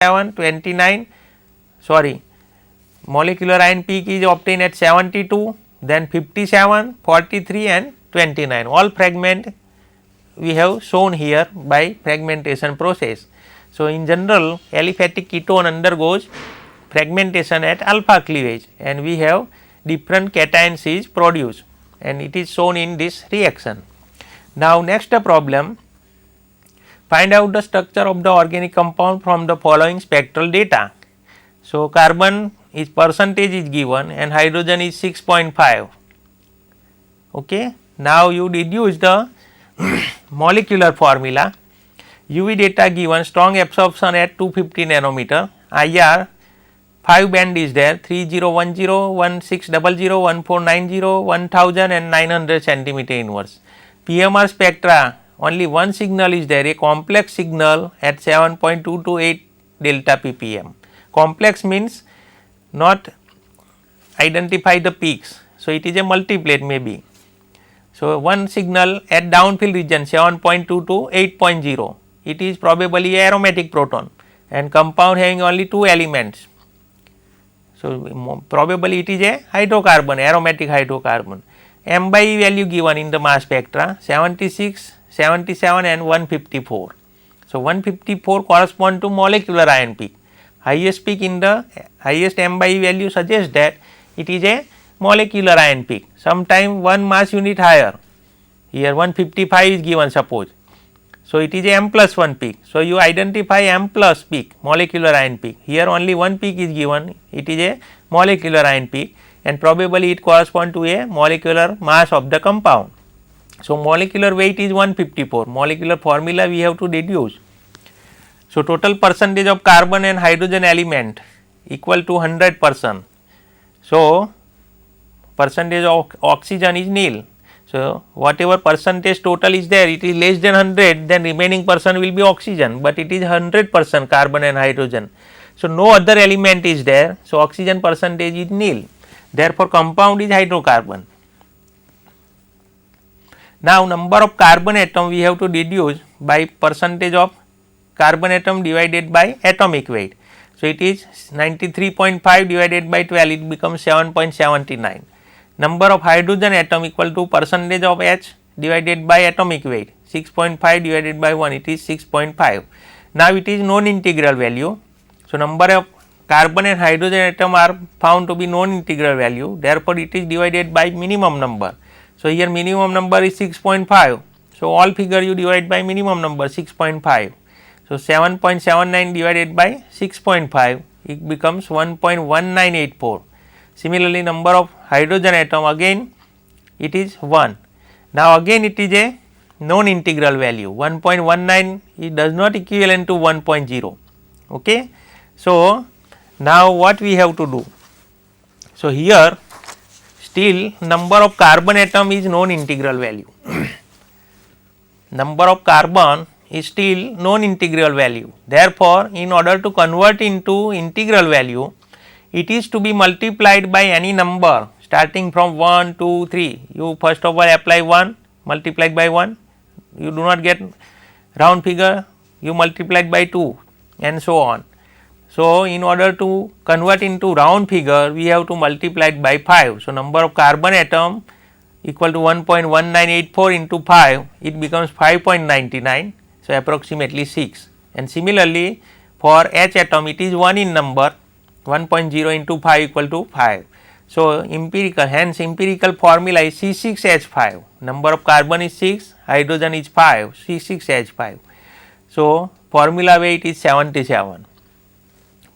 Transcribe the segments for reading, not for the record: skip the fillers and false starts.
29, sorry, molecular ion peak is obtained at 72, then 57, 43 and 29. All fragment we have shown here by fragmentation process. So, in general aliphatic ketone undergoes fragmentation at alpha cleavage and we have different cations is produced and it is shown in this reaction. Now, next problem, find out the structure of the organic compound from the following spectral data. So, carbon is percentage is given and hydrogen is 6.5. Okay. Now, you deduce the molecular formula. UV data given, strong absorption at 250 nanometer, IR 5 band is there, 3010, 1600, 1490, 1000 and 900 centimeter inverse. PMR spectra, only one signal is there, a complex signal at 7.228 delta ppm. Complex means not identify the peaks. So, it is a multiplet maybe. So, one signal at downfield region 7.2 to 8.0, it is probably a aromatic proton and compound having only 2 elements. So, probably it is a hydrocarbon, aromatic hydrocarbon. M by E value given in the mass spectra 76, 77 and 154. So, 154 correspond to molecular ion peak. Highest peak in the highest M by E value suggests that it is a molecular ion peak. Sometime one mass unit higher, here 155 is given suppose. So, it is a M plus 1 peak. So, you identify M plus peak, molecular ion peak. Here only one peak is given, it is a molecular ion peak and probably it corresponds to a molecular mass of the compound. So, molecular weight is 154, molecular formula we have to deduce. So, total percentage of carbon and hydrogen element equal to 100%. So, percentage of oxygen is nil. So, whatever percentage total is there, it is less than 100, then remaining percent will be oxygen, but it is 100% carbon and hydrogen. So, no other element is there. So, oxygen percentage is nil. Therefore, compound is hydrocarbon. Now, number of carbon atom we have to deduce by percentage of carbon atom divided by atomic weight. So, it is 93.5 divided by 12, it becomes 7.79. Number of hydrogen atom equal to percentage of H divided by atomic weight, 6.5 divided by 1, it is 6.5. Now, it is non-integral value. So, number of carbon and hydrogen atom are found to be non-integral value, therefore, it is divided by minimum number. So, here minimum number is 6.5. So, all figure you divide by minimum number 6.5. So, 7.79 divided by 6.5, it becomes 1.1984. Similarly, number of hydrogen atom again it is 1. Now, again it is a non-integral value 1.19, it does not equivalent to 1.0. Okay. So, now what we have to do? So, here still number of carbon atom is non-integral value. Number of carbon is still non-integral value. Therefore, in order to convert into integral value, it is to be multiplied by any number starting from 1, 2, 3. You first of all apply 1 multiplied by 1, you do not get round figure, you multiplied by 2 and so on. So, in order to convert into round figure, we have to multiply it by 5. So, number of carbon atom equal to 1.1984 into 5, it becomes 5.99. So, approximately 6, and similarly for H atom it is 1 in number, 1.0 into 5 equal to 5. So, empirical, hence empirical formula is C6H5, number of carbon is 6, hydrogen is 5, C6H5. So, formula weight is 77.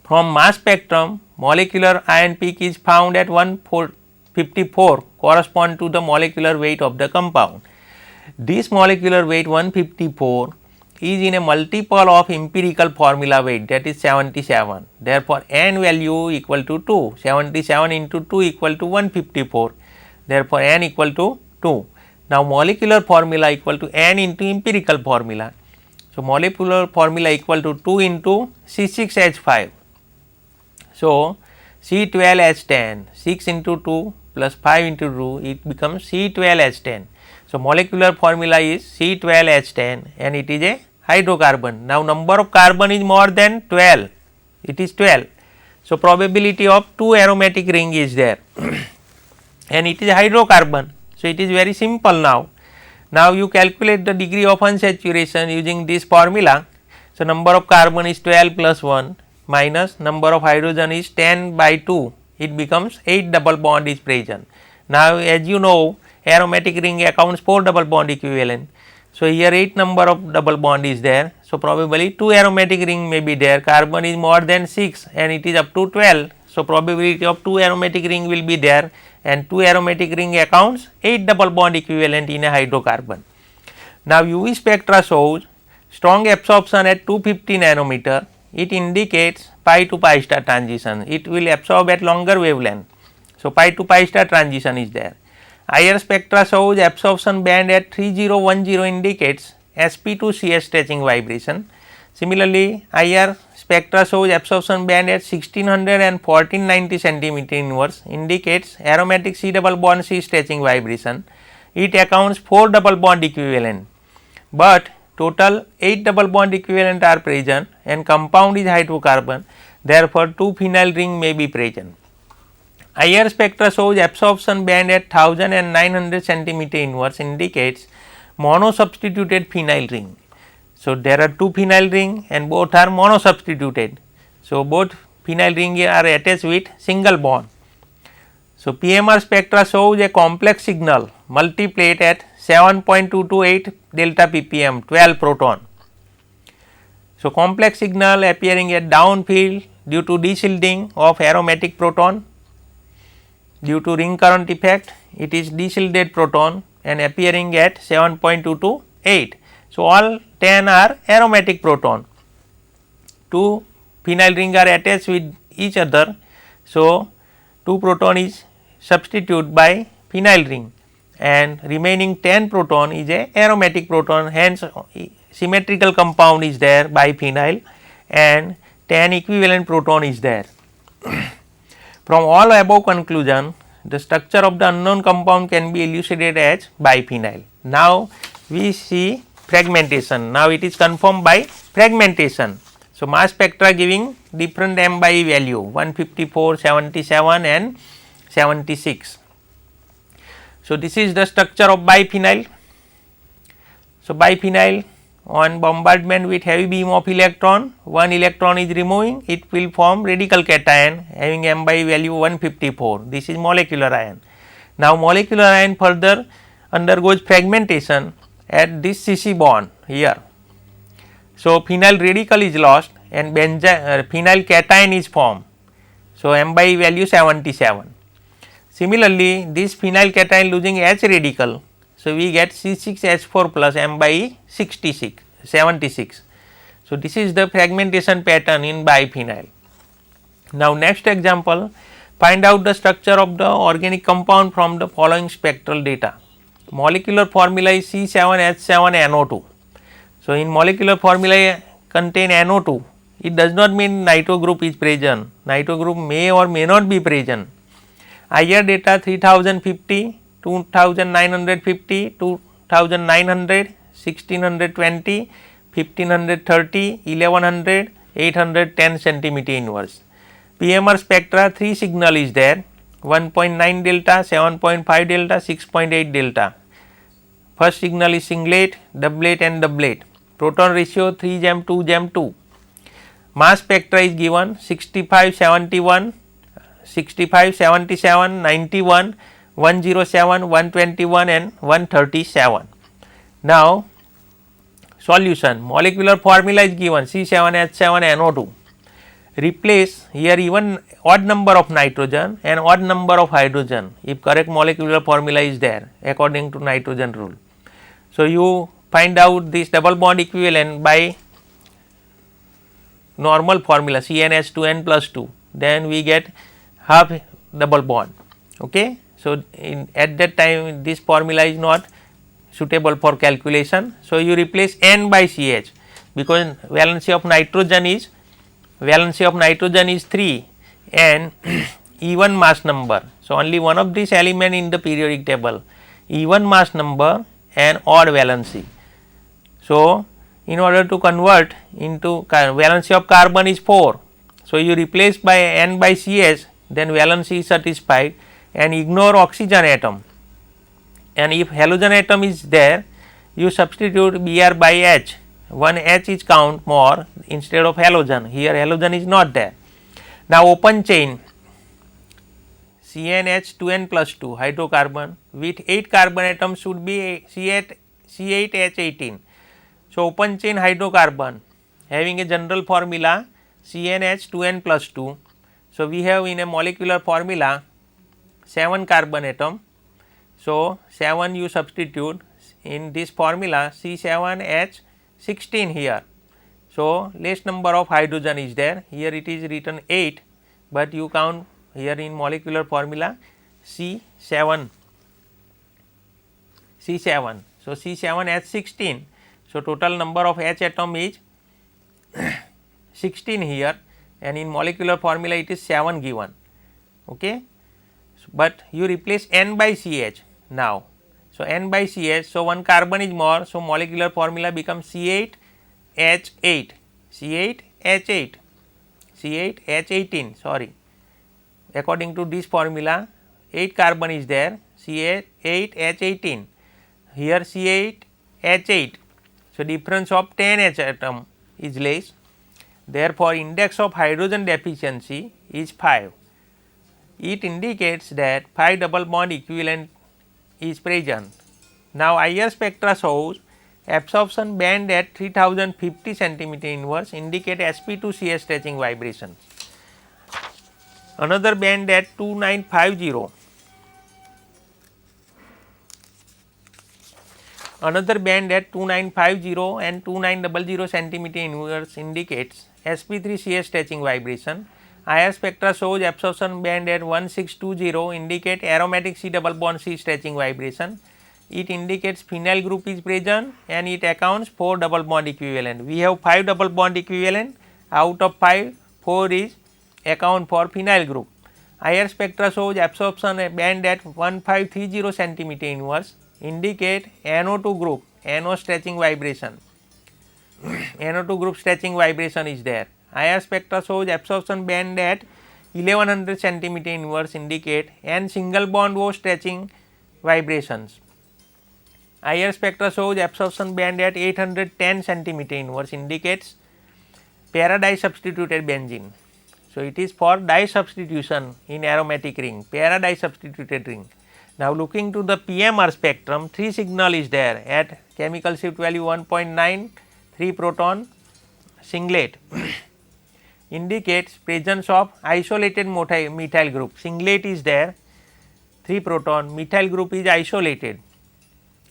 From mass spectrum, molecular ion peak is found at 154 correspond to the molecular weight of the compound. This molecular weight 154 is in a multiple of empirical formula weight, that is 77. Therefore, n value equal to 2, 77 into 2 equal to 154. Therefore, n equal to 2. Now, molecular formula equal to n into empirical formula. So, molecular formula equal to 2 into C6H5. So, C12H10, 6 into 2 plus 5 into 2, it becomes C12H10. So, molecular formula is C12H10 and it is a hydrocarbon. Now, number of carbon is more than 12, it is 12. So, probability of 2 aromatic ring is there and it is hydrocarbon. So, it is very simple now. Now, you calculate the degree of unsaturation using this formula. So, number of carbon is 12 plus 1 minus number of hydrogen is 10 by 2, it becomes 8 double bond is present. Now, as you know, aromatic ring accounts for double bond equivalent. So, here 8 number of double bond is there. So, probably 2 aromatic ring may be there, carbon is more than 6 and it is up to 12. So, probability of 2 aromatic ring will be there and 2 aromatic ring accounts 8 double bond equivalent in a hydrocarbon. Now, UV spectra shows strong absorption at 250 nanometer, it indicates pi to pi star transition, it will absorb at longer wavelength. So, pi to pi star transition is there. IR spectra shows absorption band at 3010 indicates sp2cs stretching vibration. Similarly, IR spectra shows absorption band at 1600 and 1490 centimeter inverse indicates aromatic C double bond C stretching vibration. It accounts for double bond equivalent, but total 8 double bond equivalent are present and compound is hydrocarbon, therefore 2 phenyl ring may be present. IR spectra shows absorption band at 1000 and 900 centimeter inverse indicates mono substituted phenyl ring. So, there are 2 phenyl ring and both are mono substituted. So, both phenyl ring are attached with single bond. So, PMR spectra shows a complex signal multiplate at 7.228 delta ppm 12 proton. So, complex signal appearing at downfield due to deshielding of aromatic proton. Due to ring current effect, it is deshielded proton and appearing at 7.228. So, all 10 are aromatic proton, 2 phenyl ring are attached with each other. So, 2 proton is substituted by phenyl ring and remaining 10 proton is a aromatic proton, hence symmetrical compound is there by phenyl and 10 equivalent proton is there. From all above conclusion, the structure of the unknown compound can be elucidated as biphenyl. Now, we see fragmentation. Now, it is confirmed by fragmentation. So, mass spectra giving different M by E value 154, 77 and 76. So, this is the structure of biphenyl. So, biphenyl on bombardment with heavy beam of electron, one electron is removing, it will form radical cation having M by value 154. This is molecular ion. Now, molecular ion further undergoes fragmentation at this CC bond here. So, phenyl radical is lost and phenyl cation is formed. So, M by value 77. Similarly, this phenyl cation losing H radical. So, we get C6H4 plus M by 76. So, this is the fragmentation pattern in biphenyl. Now, next example, find out the structure of the organic compound from the following spectral data. Molecular formula is C7H7NO2. So, in molecular formula contain NO2, it does not mean nitro group is present, nitro group may or may not be present. IR data 3050, 2950, 2900, 1620, 1530, 1100, 810 centimeter inverse. PMR spectra 3 signal is there 1.9 delta, 7.5 delta, 6.8 delta. First signal is singlet, doublet and doublet. Proton ratio 3 gem 2 gem 2. Mass spectra is given 65 71, 65 77, 91, 107, 121 and 137. Now, solution, molecular formula is given C7H7NO2. Replace here even odd number of nitrogen and odd number of hydrogen if correct molecular formula is there according to nitrogen rule. So, you find out this double bond equivalent by normal formula CnH2n plus 2, then we get half double bond. Okay. So, at that time this formula is not suitable for calculation. So, you replace N by CH because valency of nitrogen is 3 and even mass number. So, only one of these element in the periodic table, even mass number and odd valency. So, in order to convert into valency of carbon is 4 So, you replace by N by CH, then valency is satisfied, and ignore oxygen atom, and if halogen atom is there, you substitute Br by H, one H is count more instead of halogen. Here halogen is not there. Now, open chain CnH2n plus 2 hydrocarbon with 8 carbon atoms should be C8H18. So, open chain hydrocarbon having a general formula CnH2n plus 2. So, we have in a molecular formula 7 carbon atom. So, 7 you substitute in this formula C7H16 here. So, less number of hydrogen is there, here it is written 8, but you count here in molecular formula C7. So, C7H16. So, total number of H atom is 16 here, and in molecular formula it is 7 given. Okay. But you replace N by CH now. So, N by CH, so 1 carbon is more, so molecular formula becomes C8H8, C8H18 sorry. According to this formula 8 carbon is there, C8H18, here C8H8. So, difference of 10 H atom is less, therefore, index of hydrogen deficiency is 5. It indicates that 5 double bond equivalent is present. Now, IR spectra shows absorption band at 3050 centimeter inverse indicate sp2cs stretching vibration. Another band at 2950, another band at 2950 and 2900 centimeter inverse indicates sp3cs stretching vibration. IR spectra shows absorption band at 1620 indicate aromatic C double bond C stretching vibration. It indicates phenyl group is present and it accounts for double bond equivalent. We have 5 double bond equivalent, out of 5, 4 is account for phenyl group. IR spectra shows absorption band at 1530 centimeter inverse indicate NO2 group, NO stretching vibration. NO2 group stretching vibration is there. IR spectra shows absorption band at 1100 centimeter inverse indicate N single bond O stretching vibrations. IR spectra shows absorption band at 810 centimeter inverse indicates para disubstituted benzene. So, it is for disubstitution in aromatic ring, para disubstituted ring. Now, looking to the PMR spectrum, 3 signal is there at chemical shift value 1.9, 3 proton singlet indicates presence of isolated methyl group. Singlet is there, 3 proton, methyl group is isolated.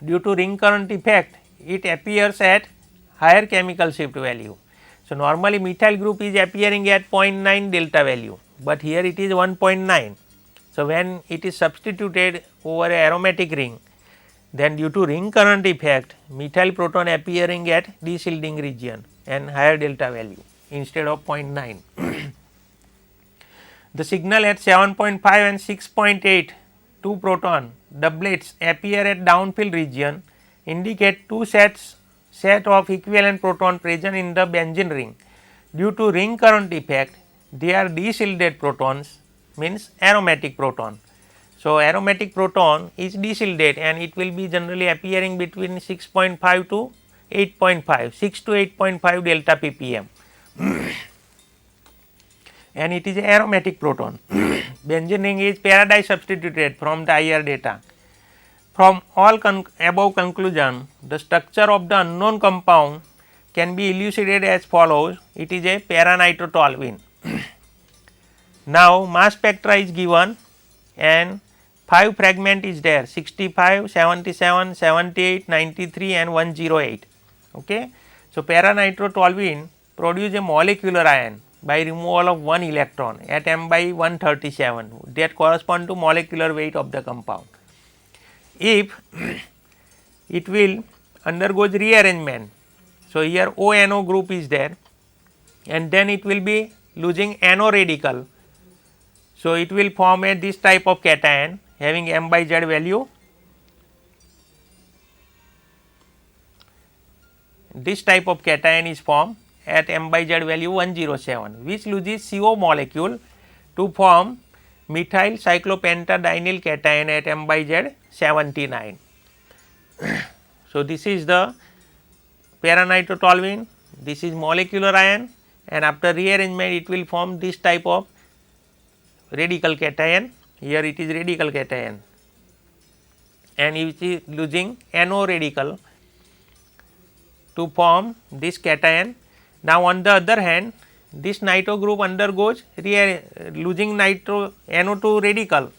Due to ring current effect, it appears at higher chemical shift value. So, normally methyl group is appearing at 0.9 delta value, but here it is 1.9. So, when it is substituted over a aromatic ring, then due to ring current effect, methyl proton appearing at de-shielding region and higher delta value instead of 0.9. The signal at 7.5 and 6.8, 2 proton doublets appear at downfield region indicate 2 set of equivalent proton present in the benzene ring. Due to ring current effect, they are de-shielded protons, means aromatic proton. So, aromatic proton is de-shielded and it will be generally appearing between 6.5 to 8.5, 6 to 8.5 delta ppm and it is aromatic proton. Benzene ring is para disubstituted from the IR data. From all above conclusion, the structure of the unknown compound can be elucidated as follows. It is a para-nitrotoluene. Now, mass spectra is given and 5 fragment is there 65, 77, 78, 93 and 108. Okay. So, para-nitrotoluene produce a molecular ion by removal of 1 electron at m by 137 that correspond to molecular weight of the compound. If it will undergoes rearrangement, so here ONO group is there and then it will be losing NO radical. So, it will form a this type of cation having m by z value. This type of cation is formed at m by z value 107, which loses CO molecule to form methyl cyclopentadienyl cation at m by z 79. So, this is the para-nitrotoluene, this is molecular ion, and after rearrangement it will form this type of radical cation. Here it is radical cation, and it is losing NO radical to form this cation. Now, on the other hand, this nitro group undergoes losing nitro NO2 radical.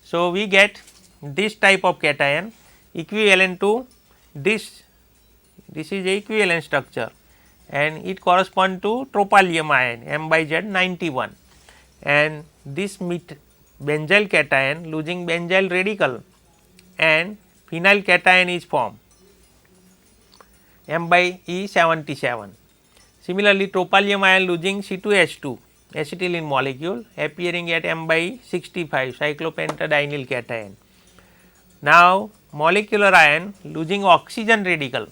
So, we get this type of cation equivalent to this is a equivalent structure, and it corresponds to tropylium ion m by z 91, and this benzyl cation losing benzyl radical and phenyl cation is formed m by E 77. Similarly, tropylium ion losing C2H2 acetylene molecule appearing at m by 65 cyclopentadienyl cation. Now, molecular ion losing oxygen radical.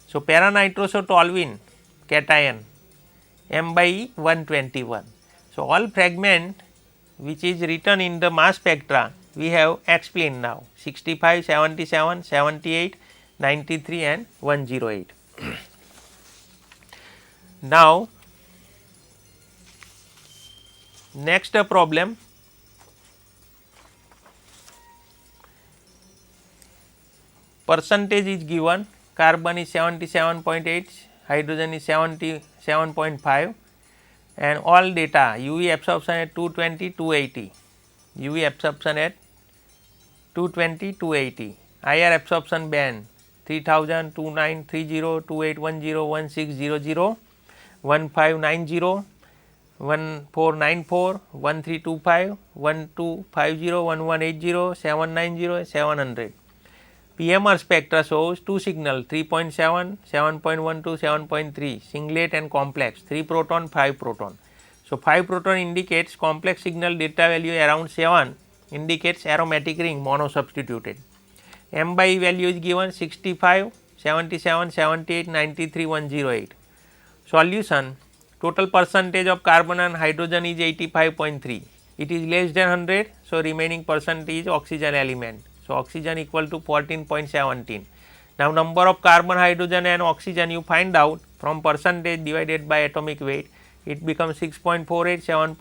So, para-nitrosotoluene cation m by 121. So, all fragment which is written in the mass spectra we have explained now 65, 77, 78, 93 and 108. Now, next problem, percentage is given, carbon is 77.8, hydrogen is 77.5, and all data UV absorption at 220, 280, UV absorption at 220, 280, IR absorption band 3000, 2930, 2810, 1600, 1590, 1494, 1325, 1250, 1180, 790, 700. PMR spectra shows 2 signal 3.7, 7.12, 7.3, singlet and complex, 3 proton, 5 proton. So, 5 proton indicates complex signal delta value around 7 indicates aromatic ring monosubstituted. M by E value is given 65, 77, 78, 93, 108. Solution, total percentage of carbon and hydrogen is 85.3. It is less than 100, so remaining percent is oxygen element. So, oxygen equal to 14.17. Now, number of carbon, hydrogen and oxygen you find out from percentage divided by atomic weight, it becomes 6.48,